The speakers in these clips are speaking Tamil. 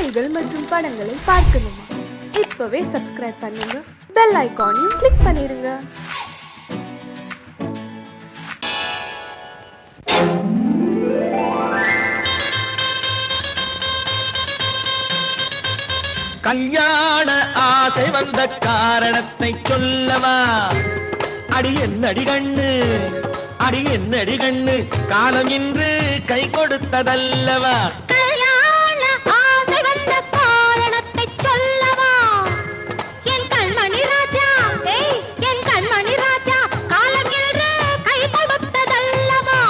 செய்திகள் மற்றும் படங்களை பார்க்கணுமா? இப்பவே சப்ஸ்கிரைப் பண்ணுங்க, பெல் ஐகானையும் கிளிக் பண்ணிருங்க. கல்யாண ஆசை வந்த காரணத்தை சொல்லவா? அடி என்னடி கண்ணு, அடி என்னடி கண்ணு, காலம் இன்று கை கொடுத்ததல்லவா? கல்யாண ஆசை வந்த காரணத்தை சொல்லவா? என் கண்மணி ராஜா, என் கண்மணி ராஜா, காலம் இன்று கை கொடுத்ததல்லவா?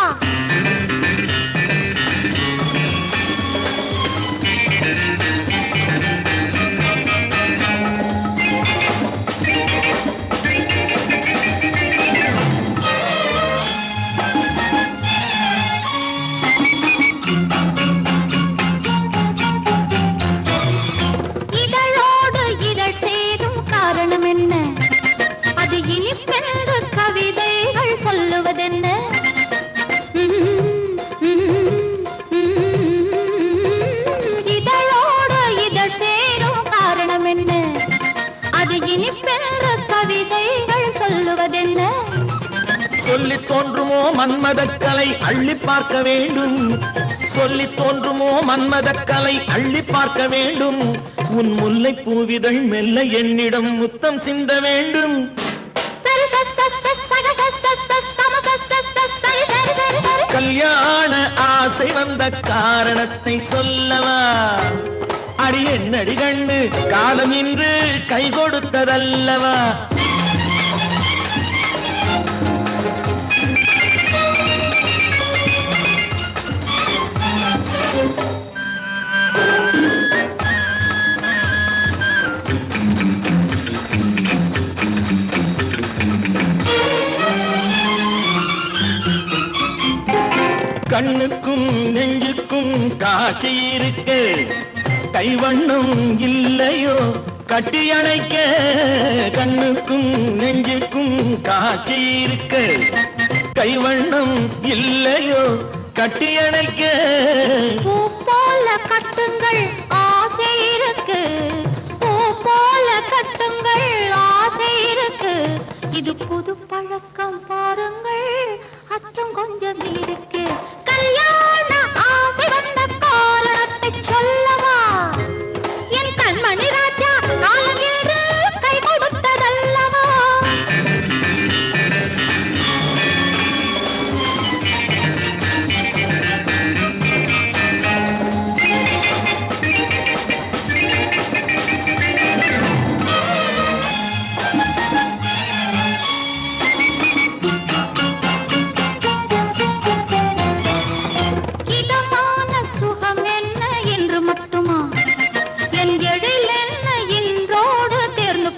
சொல்லி தோன்றுமோ மன்மதக்கலை அள்ளி பார்க்க வேண்டும், சொல்லி தோன்றுமோ மன்மதக்கலை அள்ளி பார்க்க வேண்டும். உன் முல்லை பூவிதழ் மெல்ல என்னிடம் முத்தம் சிந்த வேண்டும். கல்யாண ஆசை வந்த காரணத்தை சொல்லவா? அடி என்னடி கண்ணு, காலம் இன்று கை கொடுத்ததல்லவா? கண்ணுக்கும் நெஞ்சுக்கும் காட்சி இருக்கு, கைவண்ணம் இல்லையோ கட்டி அணைக்க? கண்ணுக்கும் நெஞ்சுக்கும் காட்சி இருக்கு, கைவண்ணம் இல்லையோ கட்டி அணைக்க? பூ போல கட்டுங்கள் ஆசை இருக்கு, பூ போல கட்டுங்கள் ஆசை இருக்கு. இது புது பழக்கம் பாருங்கள், அச்சம் கொஞ்சம் இருக்கு. கல்யாண ஆசை வந்த காரணத்தை சொல்லவா? என் கண்மணி ராஜா, காலம் என்று கை கொடுத்ததல்லவா? இதமான சுகம் என்ன என்று மட்டுமா? என் எழில் என்ன என்றோடு தேர்ந்து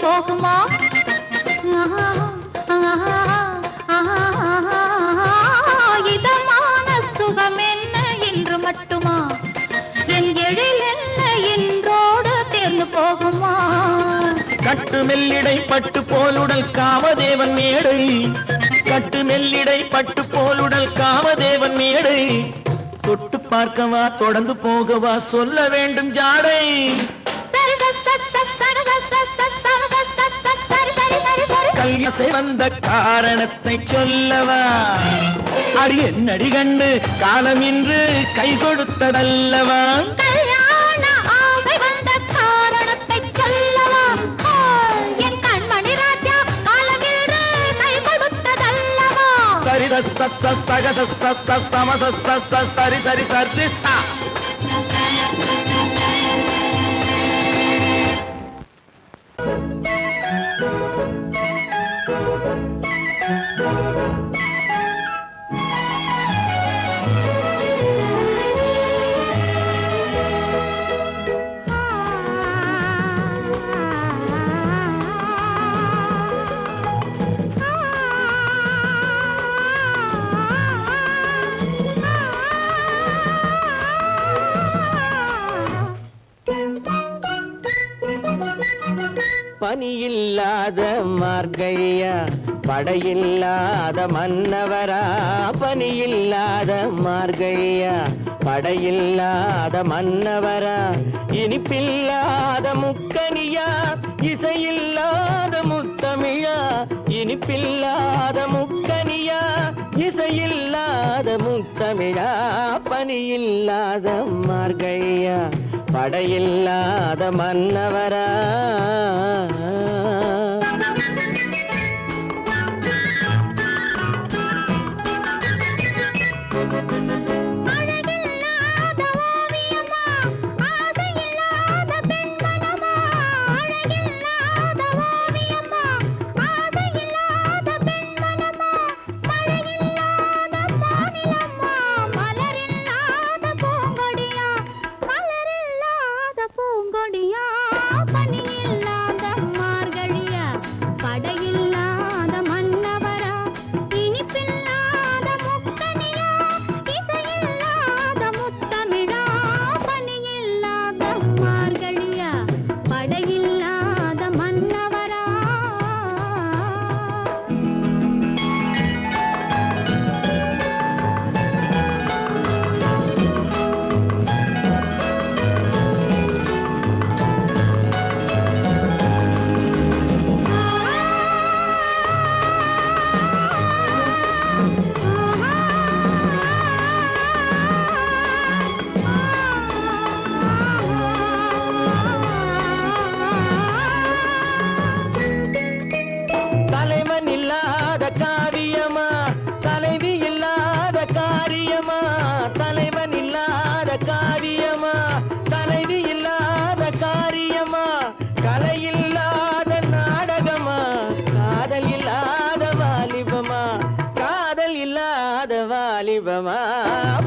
போகுமா? கட்டு மெல்லிடை பட்டு போலுடல் காமதேவன் மேடை, கட்டு மெல்லிடை பட்டு போலுடல் காமதேவன் மேடை. தொட்டு பார்க்கவா தொடர்ந்து போகவா சொல்ல வேண்டும் ஜாடை? கல்யாசை வந்த காரணத்தை சொல்லவா? அடி என்னடி கண்டு, காலம் இன்று கை கொடுத்ததல்லவா? கல்யாண ஆசை வந்த காரணத்தை சொல்லவா? என் கண்மணி ராஜா, காலம் இன்று கை கொடுத்ததல்லவா? சரி சக சம சரி சரி சரி சா. பனியில்லாத மார்கழியா, படையில்லாத மன்னவரா? பனியில்லாத மார்கழியா, படையில்லாத மன்னவரா? இனிப்பில்லாத முக்கனியா இசையில்லாத முத்தமிழா இனிப்பில்லாத முக்கனியா இசையில்லாத முத்தமிழா பனியில்லாத மார்கழியா படையில்லாத மன்னவரா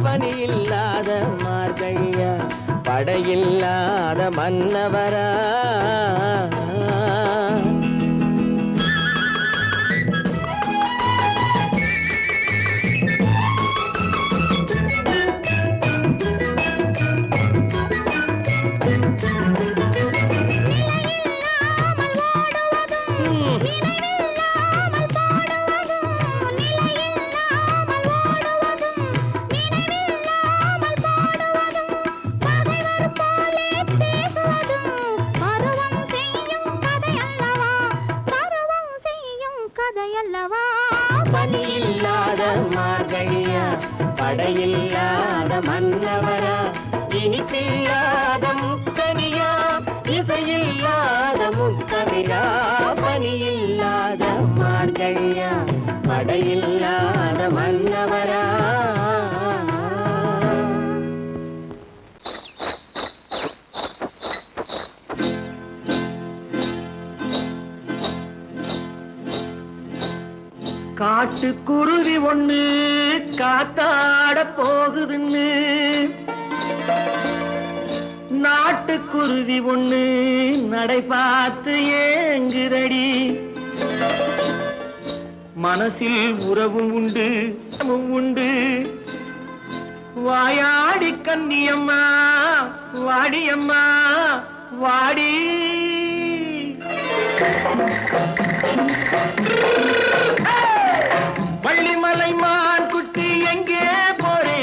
பனியில்லாத மார்கழியா படையில்லாத மன்னவரா பனியில்லாத மார்கழியா படையில்லாத மன்னவரா இனிப்பில்லாத முக்கனியா இசையில்லாத முத்தமிழா பனியில்லாத மார்கழியா படையில்லாத மன்னவரா காட்டுக்குருவி ஒண்ணு காத்தாட போகுதுன்னு நாட்டுக்குருவி ஒண்ணு நடை பார்த்து ஏங்குதடி மனசில் உறவும் உண்டு உண்டு வாயாடி கன்னியம்மா வாடியம்மா வாடி வள்ளிமலை மான் குட்டி எங்கே போறே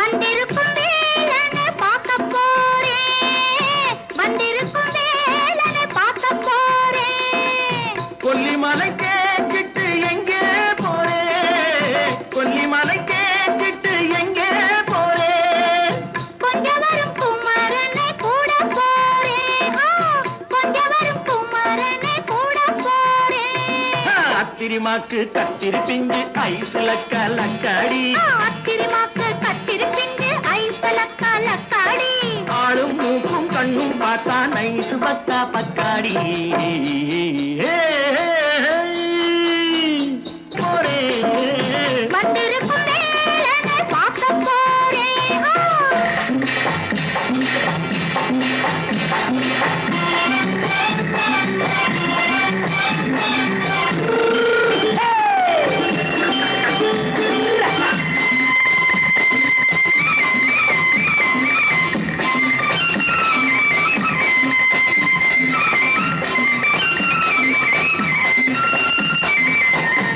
வந்திருக்கும் வேலனை பார்க்க போறேன் வந்திருக்கும் வேலனை பார்க்க போறேன் கொல்லிமலை கேட்டுட்டு எங்கே போறே கொல்லிமலை கேட்டுட்டு எங்கே போறே கொஞ்சம் வரும் குமரனை கூட போறேன் கொஞ்சம் வரும் குமரனை கூட போறேன் அத்திரிமாக்கு கத்திரி பிஞ்சு ஐசுல கலக்காடி அத்திரிமாக்கு கத்திரி பிஞ்சு ஐசுல கலக்காடி ஆளும் மூக்கும் கண்ணும் பார்த்தா நைசு பத்தா பக்காடி போறே வந்திருக்கும் வேலனை பார்க்க போறேன்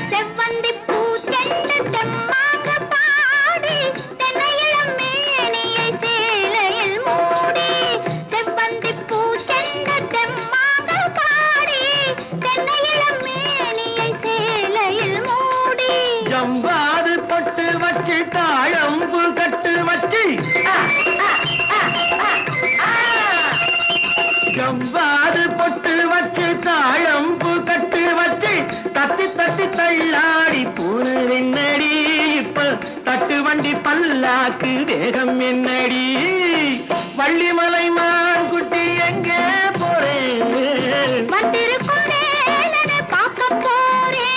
செவ்வந்தி பூச்செண்டு தெம்மாக பாடி தென்னையிளம் மேனியை சேலையில் மூடி ஜவ்வாது பொட்டு வச்சு தாழம்பு கட்டு வச்சு தத்தி தத்தி தள்ளாடி போன என்னடி இப்ப தட்டு வண்டி பல்லாக்கு வேகம் என்னடி வள்ளிமலை மான் குட்டி எங்கே போறேன் வந்திருக்கும் வேலனை பார்க்க போறேன்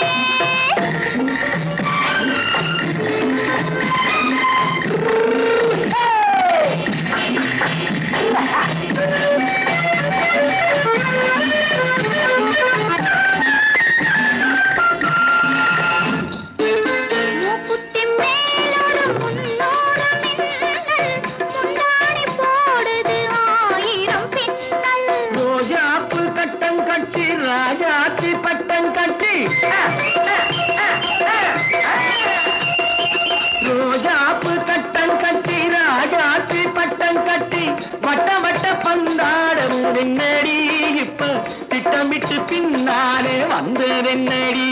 மூக்குத்தி மேலோடு முன்னோடு மின்னல் முந்தாடி போடுது ஆயிரம் பின்னல் ரோஜாப்பு கட்டம் கட்டி ராஜாத்தி பட்டம் கட்டி ரோஜாப்பு கட்டம் கட்டி ராஜாத்தி பட்டம் கட்டி வட்ட வட்ட பந்தாடம் என்னடி இப்ப திட்டமிட்டு பின்னாலே வந்ததென்னடி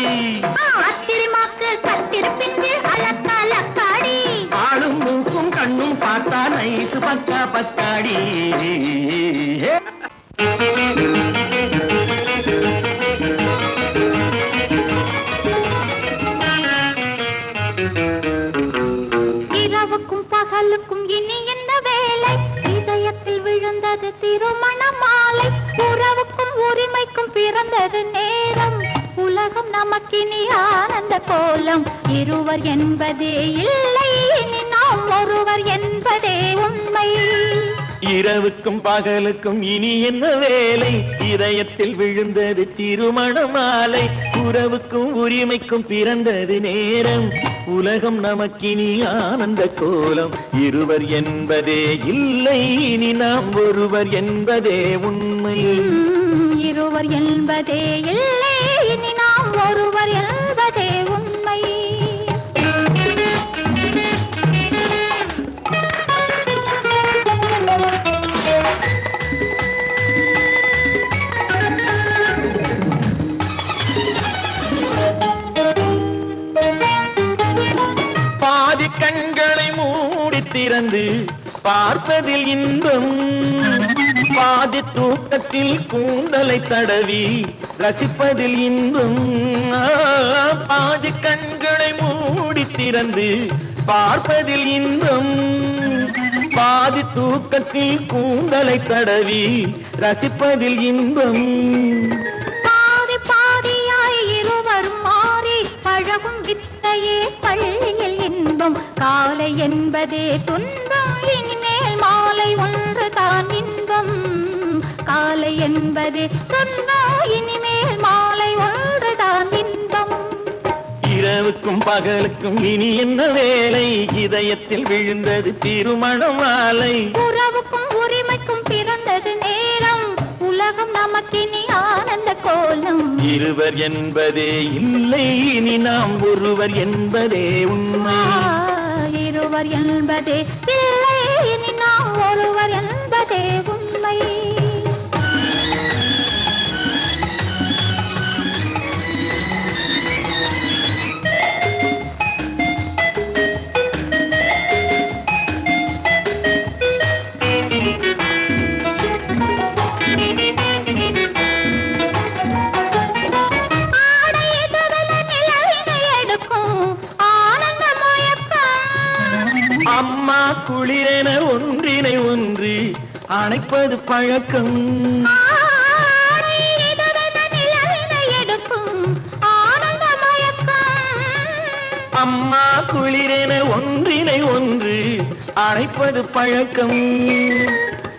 ஆத்திரமாக்கு கத்திருப்பின்று அலக்காடி ஆளும் மூக்கும் கண்ணும் பார்த்தா நைசு பக்கா பக்காடி இரவுக்கும் பகலுக்கும் இனி என்ன வேலை இதயத்தில் விழுந்தது திருமண மாலை உறவுக்கும் உரிமைக்கும் பிறந்தது நேரம் உலகம் நமக்கினி ஆனந்த கோலம் இருவர் என்பதே இல்லை இனி நாம் ஒருவர் என்பதே உண்மை இரவுக்கும் பகலுக்கும் இனி என்ன வேலை இதயத்தில் விழுந்தது திருமண மாலை உறவுக்கும் உரிமைக்கும் பிறந்தது நேரம் உலகம் நமக்கினி ஆனந்த கோலம் இருவர் என்பதே இல்லை இனி நாம் ஒருவர் என்பதே உண்மை இருவர் என்பதே இல்லை இனி நாம் ஒருவர் என்பதே உண்மை பாதி கண்களை மூடி திறந்து பார்ப்பதில் இன்பம் பாதி தூக்கத்தில் கூந்தலை தடவி ரசிப்பதில் இன்பம் பாதி கண்களை மூடி திறந்து பார்ப்பதில் இன்பம் பாதி தூக்கத்தில் கூந்தலை தடவி ரசிப்பதில் இன்பம் பாதி பாதியாய் இருவர் மாறி பழகும் வித்தையே பள்ளியில் இன்பம் காலை என்பதே துன்பம் இனிமேல் மாலை ஒன்று தான் இன்பம் காலை என்பதே துன்பம் இனிமேல் மாலை ஒன்று தான் இன்பம் இரவுக்கும் பகலுக்கும் இனி என்ன வேலை இதயத்தில் விழுந்தது திருமண மாலை உறவுக்கும் உரிமைக்கும் பிறந்தது நேரம் உலகம் நமக்கினி ஆனந்த கோலம் இருவர் என்பதே இல்லை இனி நாம் ஒருவர் என்பதே உண்மை இருவர் என்பதே இல்லை இனி நாம் ஒருவர் என்பதே உண்மை அம்மா குளிரென ஒன்றினை ஒன்று அணைப்பது பழக்கம் அம்மா குளிரென ஒன்றினை ஒன்று அணைப்பது பழக்கம்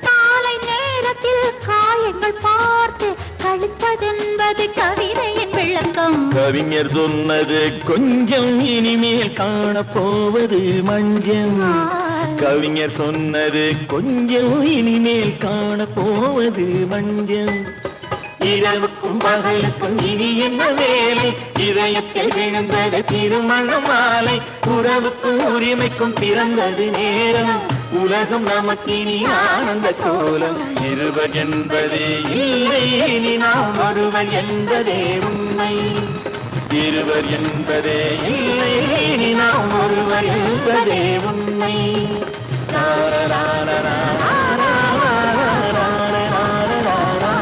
காலை நேரத்தில் காயங்கள் பார்த்து கழிப்பதென்பது கவிதையின் விளக்கம் கவிஞர் சொன்னது கொஞ்சம் இனிமேல் காணப்போவது மஞ்சம் கவிஞர் சொன்னது கொஞ்சம் இனிமேல் காணப்போவது மஞ்சம் இரவுக்கும் பகலுக்கும் இனி என்ன வேலை இதயத்தில் விழுந்தது திருமண மாலை உறவுக்கும் உரிமைக்கும் பிறந்தது நேரம் உலகம் நமக்கினி ஆனந்த கோலம் இருவர் என்பதே இல்லை இனி நாம் ஒருவர் என்பதே உண்மை இருவர் என்பதே இல்லை இனி நாம் ஒருவர் என்பதே உண்மை லா லா லா லா லா லா லா லா லா லா லா.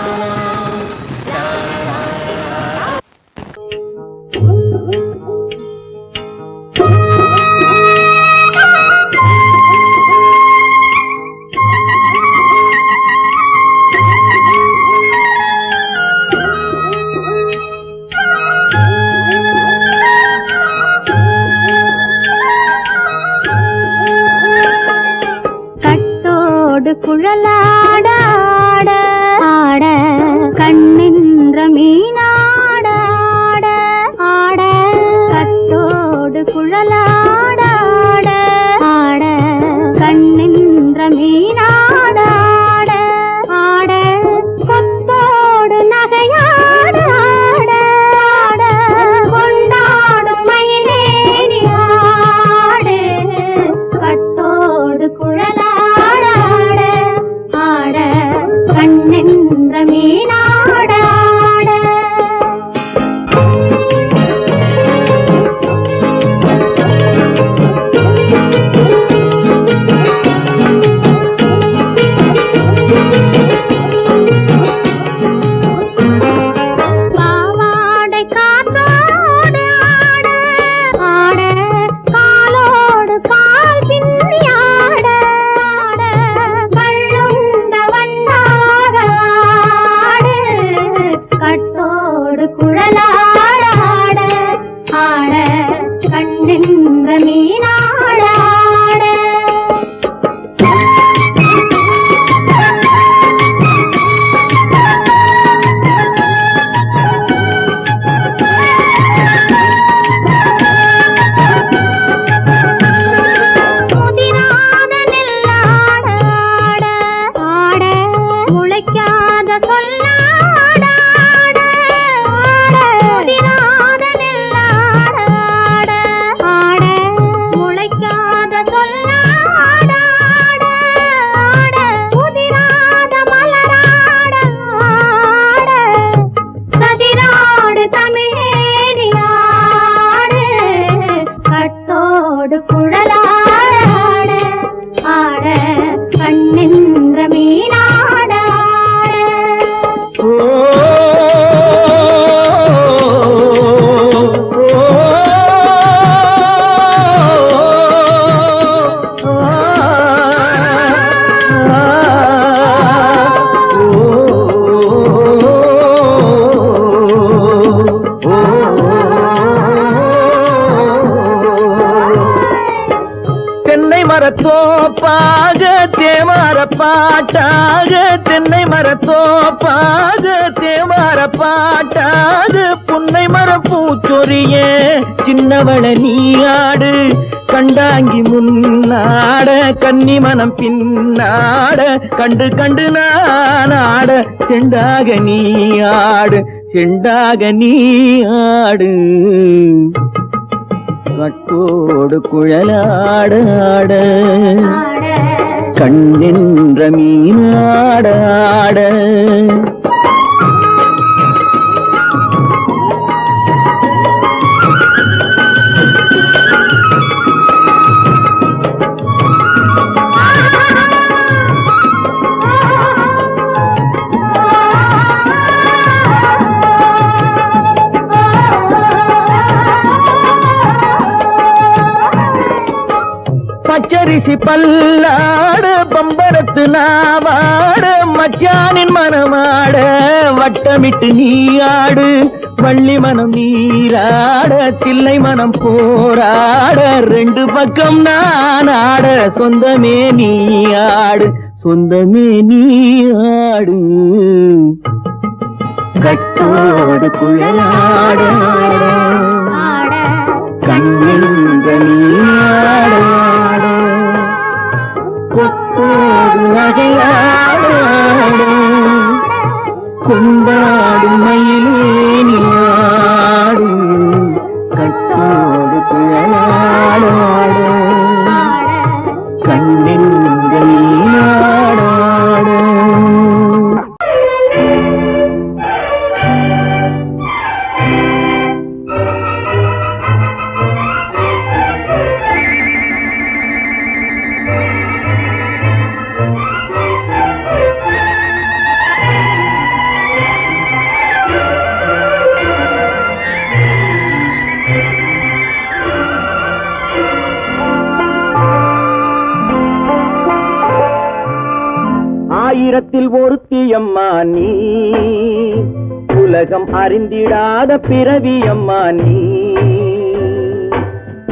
தோப்பாக தேவார பாட்டாக தென்னை மரத்தோப்பாக தேவார பாட்டாக புன்னை மர பூச்சொரிய சின்னவள நீயாடு கண்டாங்கி முன்னாட கன்னி மனம் பின்னாட கண்டு கண்டு நானாட செண்டாக நீயாடு செண்டாக நீயாடு கட்டோடு குழலாடாட கண்ணென்ற மீனாடாட பச்சரிசி பல்லாட பம்பரத்து நாவாட மச்சானின் மனமாட வட்டமிட்டு நீயாடு வள்ளி மனம் நீராட தில்லை மனம் போராட ரெண்டு பக்கம் நானாட சொந்தமே நீயாடு சொந்தமே நீயாடு கட்டோடு குழலாட கண்ணென்ற நீயாட கொத்தோடு நகையாட கொண்டாடு மயிலேனியாடு கட்டோடு குழலாட கண்ணென்ற நீயாட ஆயிரத்தில் ஒருத்தியம்மா நீ உலகம் அறிந்திடாத பிறவியம்மா நீ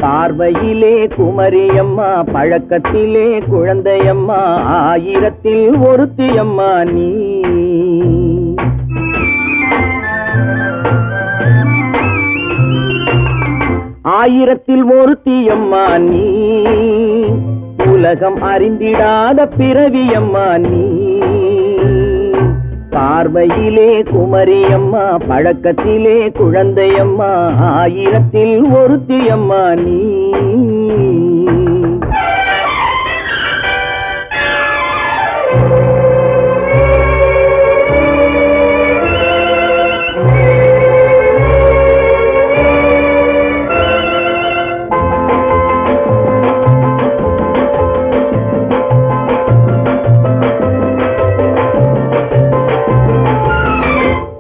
பார்வையிலே குமரியம்மா பழக்கத்திலே குழந்தையம்மா ஆயிரத்தில் ஒருத்தியம்மா நீ ஆயிரத்தில் ஒருத்தியம்மா நீ உலகம் அறிந்திடாத பிறவியம்மா நீ பார்வையிலே குமரியம்மா பழக்கத்திலே குழந்தையம்மா ஆயிரத்தில் ஒருத்தியம்மா நீ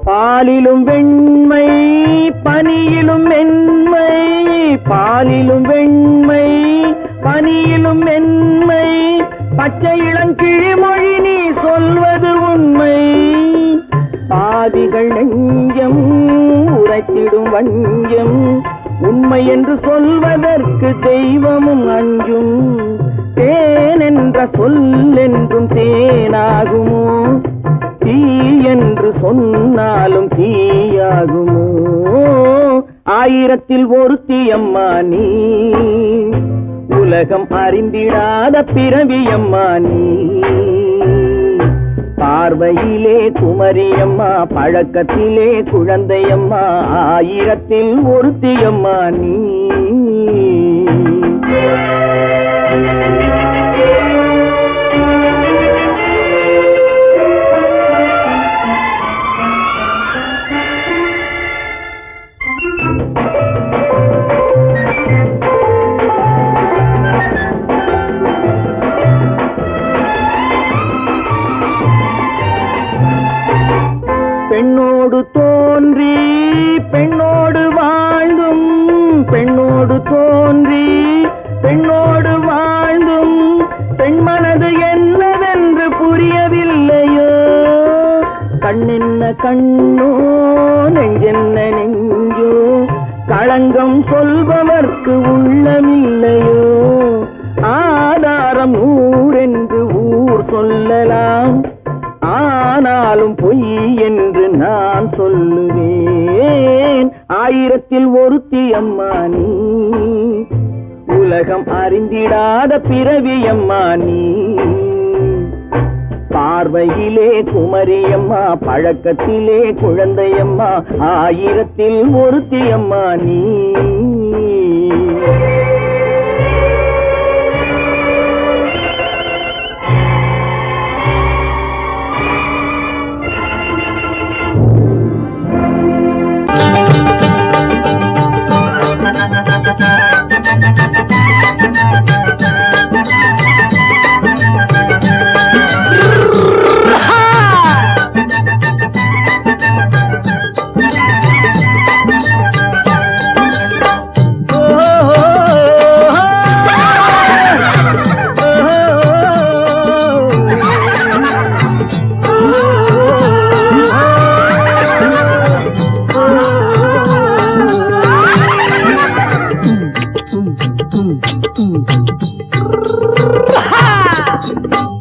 பாலிலும் வெண்மை பனியிலும் மென்மை பாலிலும் வெண்மை பனியிலும் மென்மை பச்சை இளங்கிழிமொழி நீ சொல்வது உண்மை பாதிகள் நெஞ்சம் உரைத்திடும் வஞ்சம் உண்மை என்று சொல்வதற்கு தெய்வமும் அஞ்சும் தேன் என்ற சொல்லென்றும் தேனாகுமோ தீ என்று சொன்னாலும் தீயாகுமோ ஆயிரத்தில் ஒருத்தியம்மா நீ உலகம் அறிந்திடாத பிறவியம்மா நீ பார்வையிலே குமரியம்மா பழக்கத்திலே குழந்தையம்மா ஆயிரத்தில் ஒருத்தியம்மா நீ பெண்ணோடு தோன்றி பெண்ணோடு வாழ்ந்தும் பெண்ணோடு தோன்றி பெண்ணோடு வாழ்ந்தும் பெண்மனது என்னவென்று புரியவில்லையோ கண்ணென்ன கண்ணோ நெஞ்சென்ன நெஞ்சோ களங்கம் சொல்பவர்க்கு உள்ளமில்லையோ ஆதார ஆயிரம் நூறென்று ஊர் சொல்லலாம், ஆனாலும் பொய் என்று நான் சொல்லுவேன். ஆயிரத்தில் ஒருத்தி அம்மா நீ, உலகம் அறிந்திடாத பிறவி அம்மா நீ. பார்வையிலே குமரியம்மா, பழக்கத்திலே குழந்தையம்மா, ஆயிரத்தில் ஒருத்தி அம்மா நீ.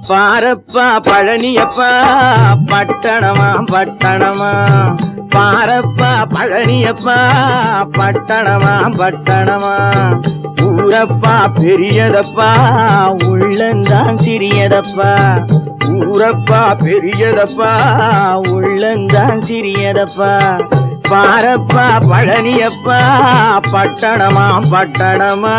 பாரப்பா பழனியப்பா பட்டணமா பட்டணமா, பாரப்பா பழனியப்பா பட்டணமா பட்டணமா. ஊரப்பா பெரியதப்பா உள்ளந்தான் சிறியதப்பா, ஊரப்பா பெரியதப்பா உள்ளந்தான் சிறியதப்பா. பாரப்பா பழனியப்பா பட்டணமா பட்டணமா.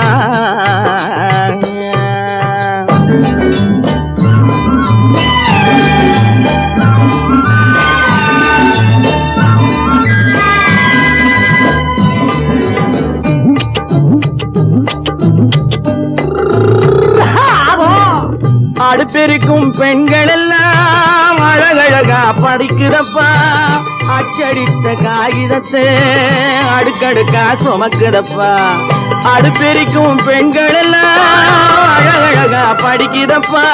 அடுப்பெருக்கும் பெண்கள் எல்லாம் அழகழகா படிக்கிறப்பா, அச்சடித்த காகிதத்தை அடுக்கடுக்கா சுமக்குதப்பா. அடுப்பெருக்கும் பெண்கள் எல்லாம் அழகழகா படிக்கிறப்பா,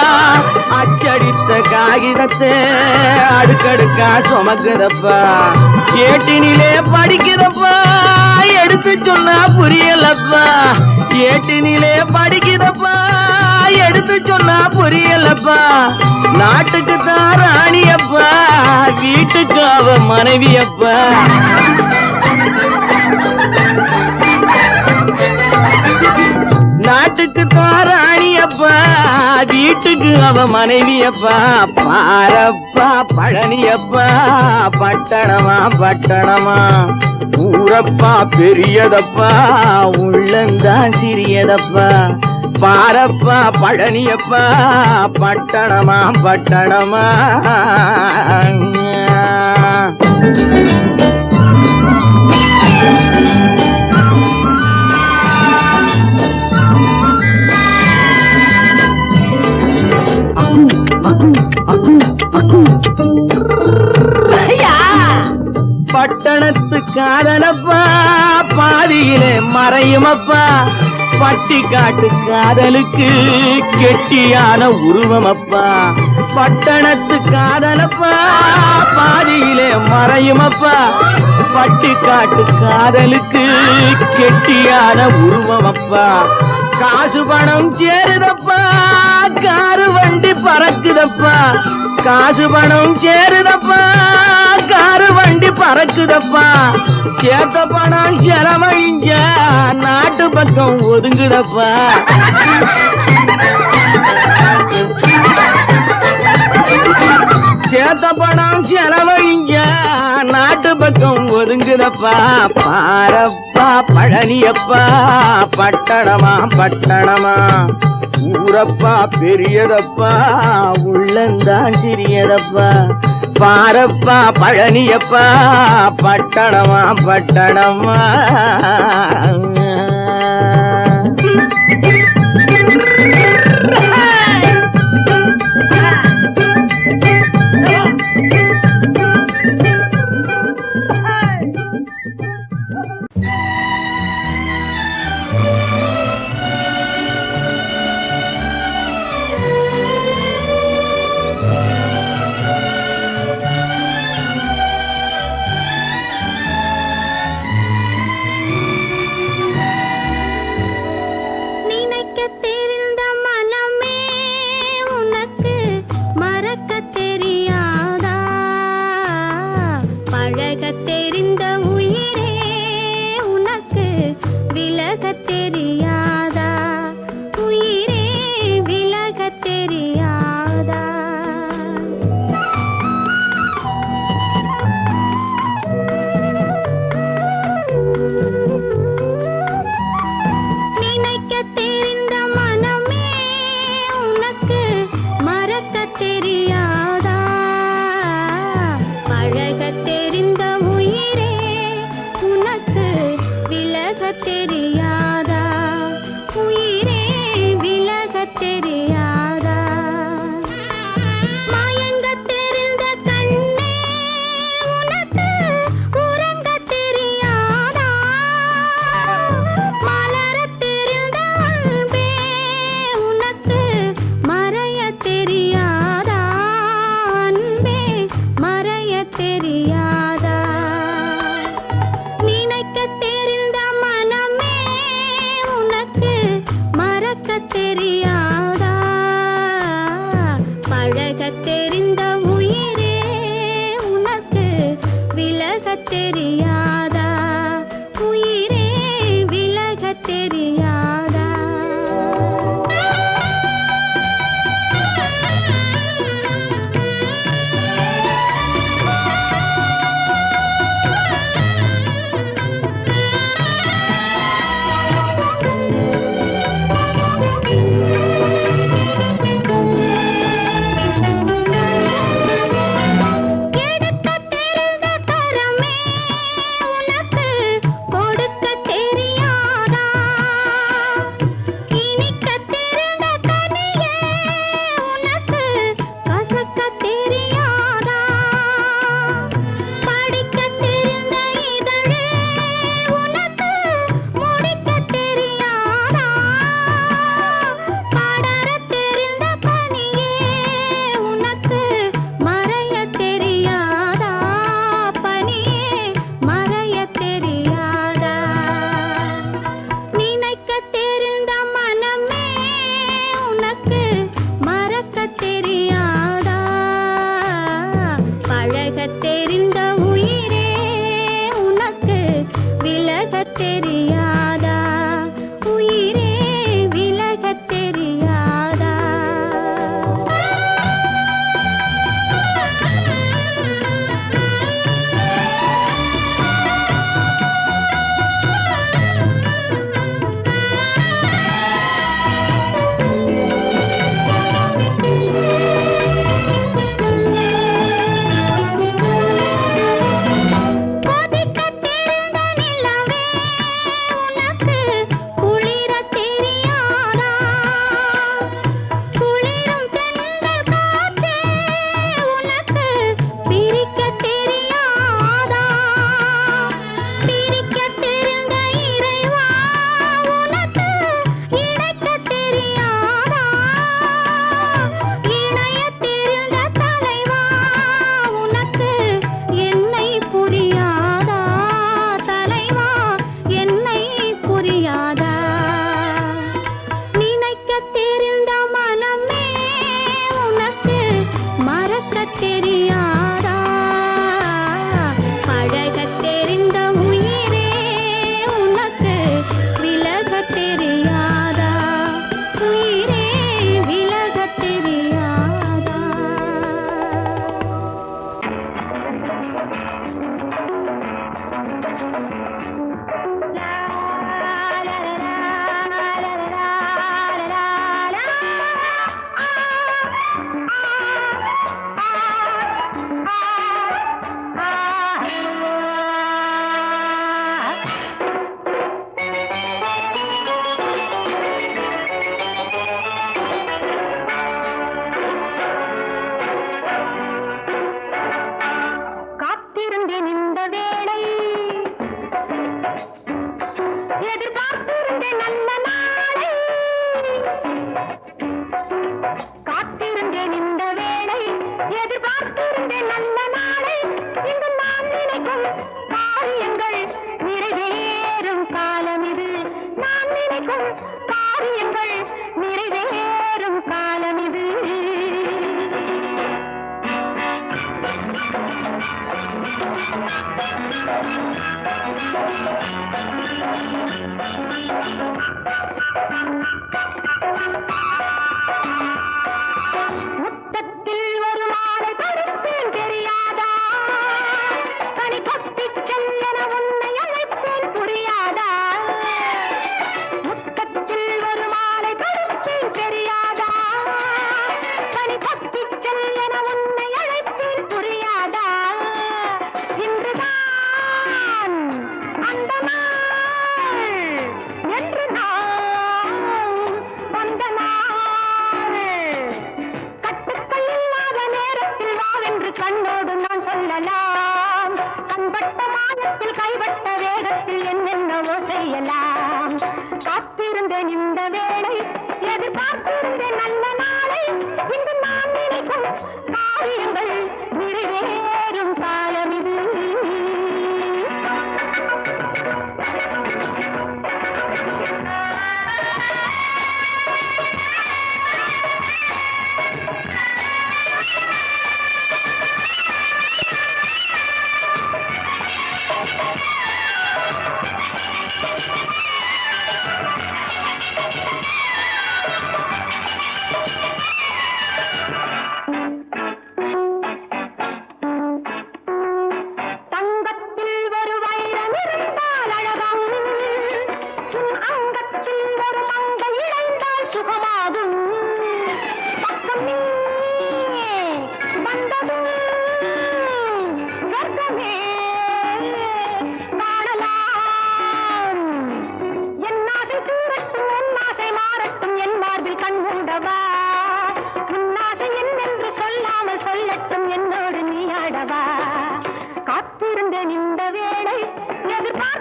அச்சடித்த காகிதத்தை அடுக்கடுக்கா சுமக்குதப்பா. ஏட்டினிலே படிக்கிறப்பா, எடுத்து சொன்னா புரியலப்பா. ஏட்டினிலே படிக்கிறப்பா, எடுத்து சொன்னா புரியலப்பா. நாட்டுக்கு தான் ராணியப்பா, வீட்டுக்கு அவ மனைவியப்பா. நாட்டுக்கு தான் ராணியப்பா, வீட்டுக்கு அவ மனைவியப்பா. பாரப்பா பழனியப்பா பட்டணமா பட்டணமா. ஊரப்பா பெரியதப்பா உள்ளந்தான் சிறியதப்பா. பாரப்பா பழனியப்பா பட்டணமா பட்டணமா. பட்டணத்து காதலப்பா பாதியிலே மறையுமப்பா. பட்டி காட்டு காதலுக்கு கெட்டியான உருவமப்பா. பட்டணத்து காதலப்பா பாதியிலே மறையுமப்பா. பட்டி காட்டு காதலுக்கு கெட்டியான உருவமப்பா. காசு பணம் சேருதப்பா, காரு வண்டி பறக்குதப்பா. காசு பணம் சேருதப்பா, காரு வண்டி பறக்குதப்பா. சேத்த பணம் செலவழிஞ்ச நாட்டு பக்கம் ஒதுங்குதப்பா. சேத்த பணம் செலவழிஞ்ச நாட்டு பக்கம் ஒதுங்குதப்பா. பாரப்பா பழனியப்பா பட்டணமா பட்டணமா. ஊரப்பா பெரியதப்பா உள்ளந்தான் சிறியதப்பா. பாரப்பா பழனியப்பா பட்டணமா பட்டணமா. தெரியாதா உயிரே விலக தெரியாதா தெரியாதா உயிரே விலக தெரியாதா தெரியாதா பழக தெரிந்த உயிரே உனக்கு விலக தெரியாதா உயிரே விலக தெரியாதா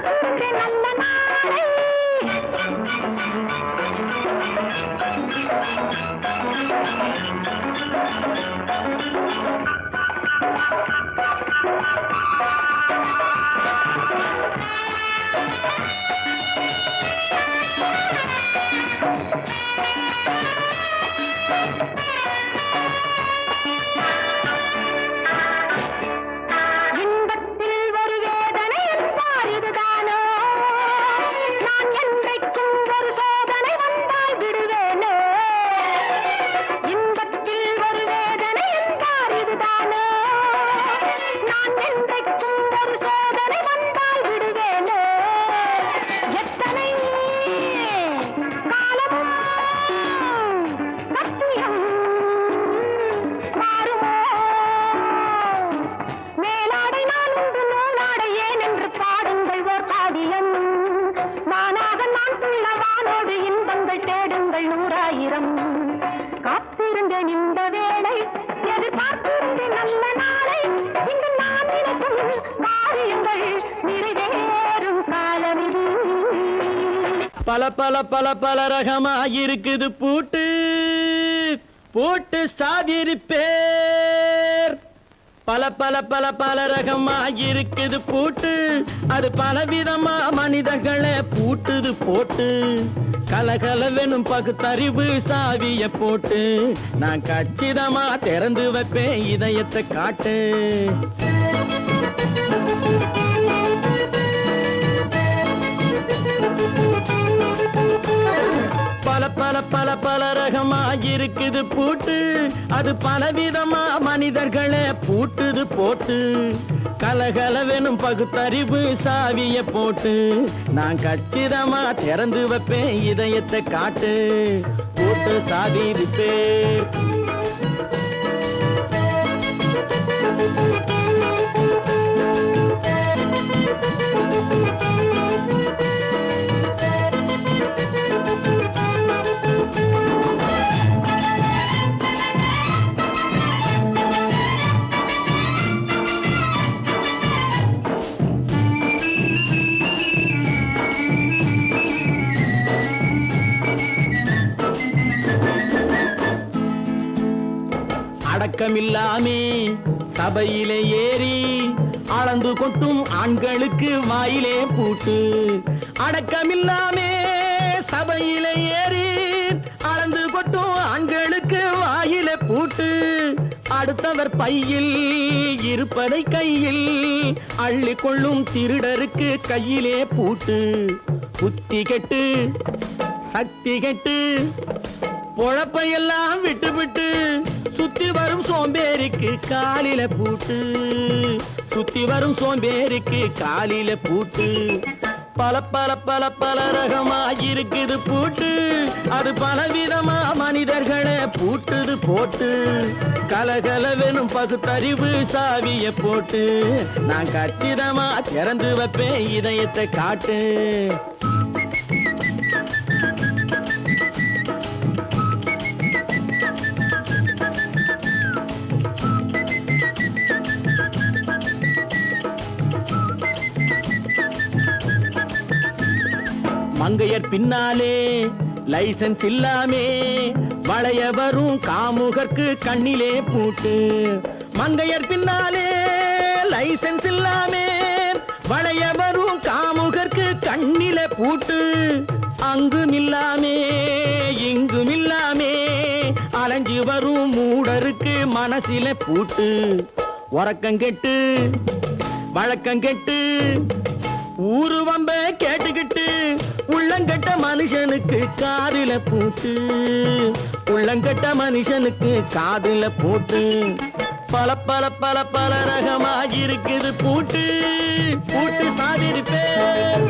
பார்க்கின்ற நல்ல நாளை இன்பத்தில் ஒரு வேதனை என்பார் இதுதானோ நான் என்றைக்கும் ஒரு சோதனை வந்தால் விடுவேனோ இன்பத்தில் ஒரு வேதனை என்பார் இதுதானோ நான் என்றைக்கும் ஒரு சோதனை வந்தால் விடுவேனோ எத்தனை காலமும் சத்தியம் மாறுமோ மேலாடை நான் உண்டு நூலாடை ஏன் என்று பாடுங்கள் ஓர் காவியம் நானாக நான் துள்ளவானோடு இன்பங்கள் தேடுங்கள் 100,000 காத்திருந்தேன் இந்த வேளை எதிர்பார்த்திருந்தேன் நல்ல நாளை இங்கு நான் நினைக்கும் காரியங்கள் நிறைவேறும் காலம் இது பல பல பல பல ரகமா இருக்குது பூட்டு பூட்டு சாதிரி பேர் பல பல பல பல ரகமா இருக்குது பூட்டு அது பலவிதமா மனிதர்களை பூட்டுது போட்டு கலகலவெனும் பகுத்தறிவு சாவிய போட்டு நான் கச்சிதமா திறந்து வைப்பேன் இதயத்தை காட்டு பல பல பல பல ரகமா இருக்குது பூட்டு அது பலவிதமா மனிதர்களை பூட்டுது போட்டு கலகலவெனும் பகுத்தறிவு சாவிய போட்டு நான் கச்சிதமா திறந்து வைப்பேன் இதயத்தை காட்டு பூட்டு சாதி பேர் அடக்கமில்லாமே சபையிலே ஏறி அளந்து கொட்டும் ஆண்களுக்கு வாயிலே பூட்டு அடக்கமில்லாமே சபையிலே ஏறி அளந்து கொட்டும் ஆண்களுக்கு வாயிலே பூட்டு அடுத்தவர் பையில் இருப்பதை கையில் அள்ளி கொள்ளும் திருடருக்கு கையிலே பூட்டு புத்தி கெட்டு சக்தி கெட்டு பொழப்பையெல்லாம் விட்டு விட்டு சுத்தி வரும் சோம்பேறிக்கு காலில பூட்டு சுத்தி வரும் சோம்பேறிக்கு காலில பூட்டு பல பல பல பல ரகமா இருக்குது பூட்டு அது பலவிதமா மனிதர்களை பூட்டுது போட்டு கலகலவெனும் பகுத்தறிவு சாவிய போட்டு நான் கச்சிதமா திறந்து வைப்பேன் இதயத்தை காட்டு மங்கையர் பின்னாலே லைசன்ஸ் இல்லாமே வளைய வரும் காமுகர்க்கு கண்ணிலே பூட்டு மங்கையர் பின்னாலே லைசன்ஸ் இல்லாமே வளைய வரும் காமுகர்க்கு கண்ணிலே பூட்டு அங்கும் இல்லாமே இங்கும் இல்லாமே அலைஞ்சு வரும் மூடருக்கு மனசில பூட்டு உறக்கங்கெட்டு வழக்கங்கெட்டு ஊரு வம்ப கேட்டுக்கிட்டு உள்ளங்கட்ட மனுஷனுக்கு காதில பூட்டு உள்ளங்கட்ட மனுஷனுக்கு காதில போட்டு பல பல பல பல ரகமா இருக்குது பூட்டு பூட்டு சாதிரி பேர்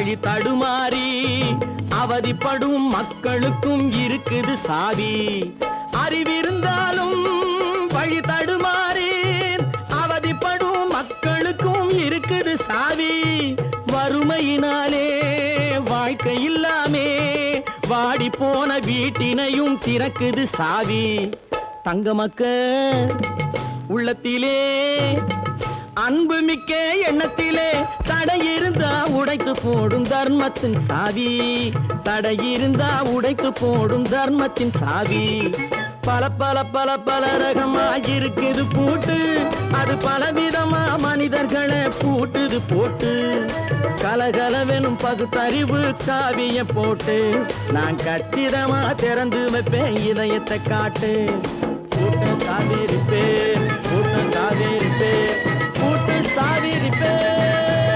வழி தடுமாறி அவதிப்படும் மக்களுக்கும் இருக்குது சாவி. அறிவிருந்தாலும் வழி தடுமாறி அவதிப்படும் மக்களுக்கும் இருக்குது சாவி. வறுமையினாலே வாழ்க்கை இல்லாமே வாடி போன வீட்டினையும் திறக்குது சாவி. தங்க மக்க உள்ளத்திலே அன்பு மிக்க எண்ணத்திலே தடையிருந்தா உடைத்து போடும் தர்மத்தின் சாவி. தடையிருந்தா உடைத்து போடும் தர்மத்தின் சாவி. பல பல பல பல ரகமாயிருக்குது பூட்டு, அது பலவிதமா மனிதர்களை பூட்டுது போட்டு. கலகலவெனும் பகுத்தறிவு காவிய போட்டு நான் கச்சிதமா திறந்து வைப்பேன் இதயத்தை காட்டு. கூட்டம் சாவிருப்பேன், கூட்டம் சாவிருப்பேன், கூட்டம் சாவிருப்பேன்.